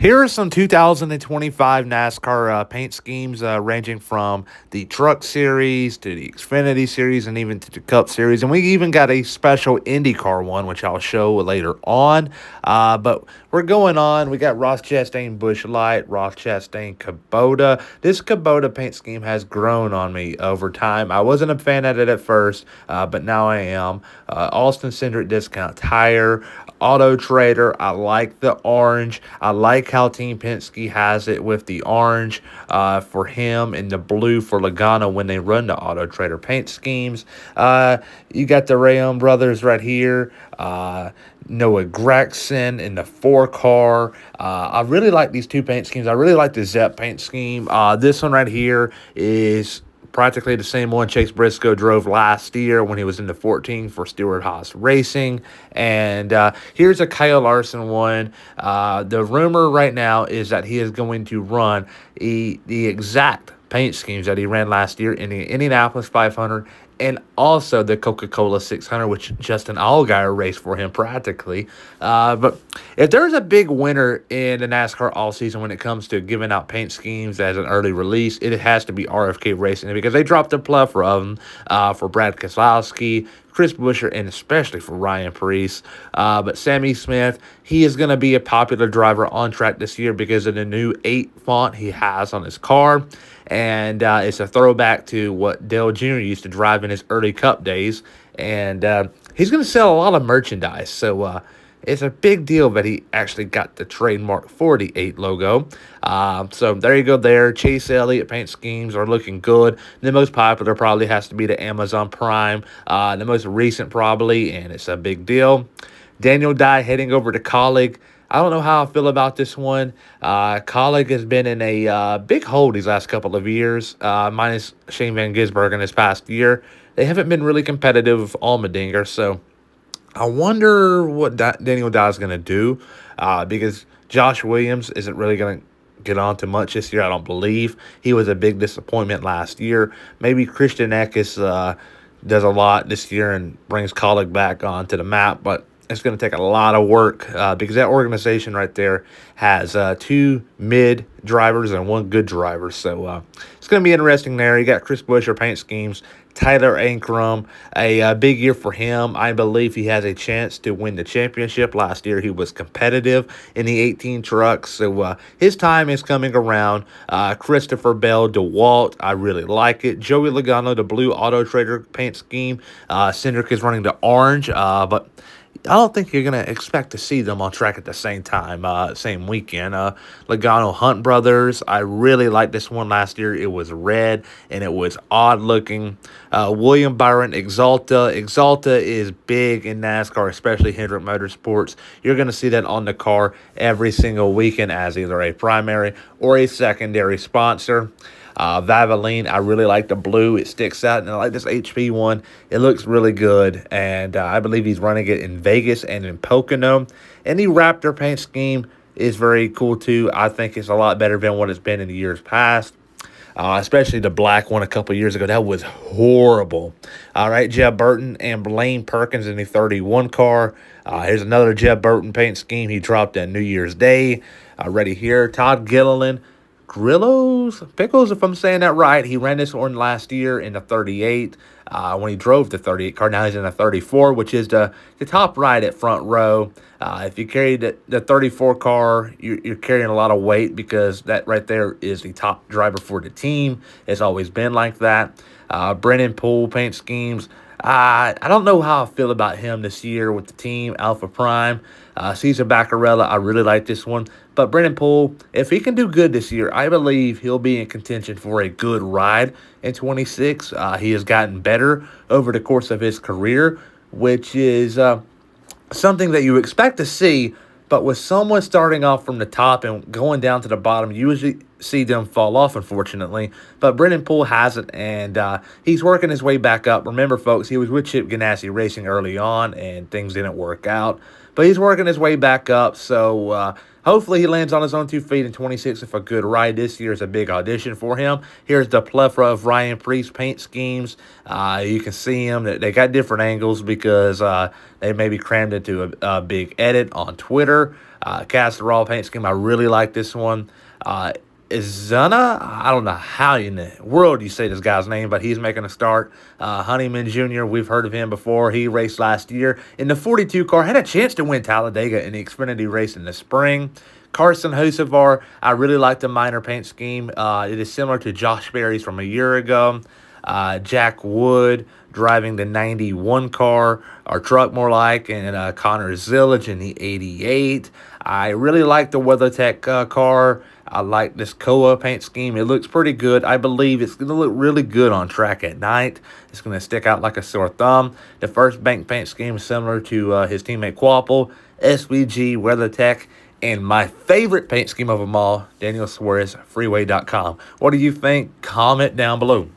Here are some 2025 NASCAR paint schemes ranging from the Truck Series to the Xfinity Series and even to the Cup Series. And we even got a special IndyCar one, which I'll show later on. But we're going on. We got Ross Chastain Busch Light, Ross Chastain Kubota. This Kubota paint scheme has grown on me over time. I wasn't a fan of it at first, but now I am. Austin Cindric Discount Tire, Auto Trader. I like the orange. I like how Team Penske has it with the orange for him and the blue for Logano when they run the Auto Trader paint schemes. You got the Rayon brothers right here. Noah Gragson in the 4 car. I really like these two paint schemes. I really like the Zepp paint scheme. This one right here is practically the same one Chase Briscoe drove last year when he was in the 14 for Stewart Haas Racing. And here's a Kyle Larson one. The rumor right now is that he is going to run the exact paint schemes that he ran last year in the Indianapolis 500 and also the Coca-Cola 600, which Justin Allgaier raced for him practically. But if there's a big winner in the NASCAR all season when it comes to giving out paint schemes as an early release, it has to be RFK Racing because they dropped a plethora of them for Brad Keselowski, Chris Buescher, and especially for Ryan Preece. But Sammy Smith, he is going to be a popular driver on track this year because of the new 8 font he has on his car. And it's a throwback to what Dale Jr. used to drive in his early Cup days. And he's going to sell a lot of merchandise. So it's a big deal that he actually got the trademark for the 8 logo. So there you go there. Chase Elliott paint schemes are looking good. The most popular probably has to be the Amazon Prime. The most recent probably, and it's a big deal. Daniel Dye heading over to Colleague. I don't know how I feel about this one. Colleague has been in a big hole these last couple of years, minus Shane Van Gisbergen this past year. They haven't been really competitive with Allmendinger, so I wonder what Daniel Dye is going to do because Josh Williams isn't really going to get on to much this year, I don't believe. He was a big disappointment last year. Maybe Christian Eckes does a lot this year and brings Colleague back onto the map, but it's going to take a lot of work because that organization right there has 2 mid drivers and 1 good driver. So it's going to be interesting there. You got Chris Buescher paint schemes, Tyler Ankrum, a big year for him. I believe he has a chance to win the championship. Last year he was competitive in the 18 trucks. So his time is coming around. Christopher Bell, DeWalt, I really like it. Joey Logano, the blue Auto Trader paint scheme. Cindric is running the orange, but I don't think you're going to expect to see them on track at the same time, same weekend. Logano Hunt Brothers, I really liked this one last year. It was red, and it was odd-looking. William Byron Exalta. Exalta is big in NASCAR, especially Hendrick Motorsports. You're going to see that on the car every single weekend as either a primary or a secondary sponsor. Valvoline, I really like the blue. It sticks out, and I like this HP one. It looks really good, and I believe he's running it in Vegas and in Pocono. And the Raptor paint scheme is very cool, too. I think it's a lot better than what it's been in the years past. Especially the black one a couple years ago. That was horrible. All right, Jeb Burton and Blaine Perkins in the 31 car. Here's another Jeb Burton paint scheme he dropped on New Year's Day. Ready here, Todd Gilliland. Grillos, Pickles, if I'm saying that right. He ran this one last year in the 38 when he drove the 38 car. Now he's in a 34, which is the top right at front row. If you carry the 34 car, you're carrying a lot of weight because that right there is the top driver for the team. It's always been like that. Brennan Poole paint schemes. I don't know how I feel about him this year with the team, Alpha Prime. Cesar Baccarella, I really like this one. But Brennan Poole, if he can do good this year, I believe he'll be in contention for a good ride in 26. He has gotten better over the course of his career, which is something that you expect to see. But with someone starting off from the top and going down to the bottom, you usually see them fall off, unfortunately. But Brennan Poole hasn't, and he's working his way back up. Remember, folks, he was with Chip Ganassi Racing early on, and things didn't work out. But he's working his way back up, so hopefully he lands on his own 2 feet in 26 with a good ride. This year is a big audition for him. Here's the plethora of Ryan Preece paint schemes. You can see them. They got different angles because they may be crammed into a big edit on Twitter. Castor paint scheme. I really like this one. Izuna, I don't know how in the world you say this guy's name, but he's making a start. Honeyman Jr., we've heard of him before. He raced last year in the 42 car, had a chance to win Talladega in the Xfinity race in the spring. Carson Hocevar, I really like the minor paint scheme. It is similar to Josh Berry's from a year ago. Jack Wood driving the 91 car, or truck more like, and Connor Zillage in the 88. I really like the WeatherTech car. I like this Koa paint scheme. It looks pretty good. I believe it's going to look really good on track at night. It's going to stick out like a sore thumb. The first bank paint scheme is similar to his teammate Quapple, SVG, WeatherTech, and my favorite paint scheme of them all, Daniel Suarez, Freeway.com. What do you think? Comment down below.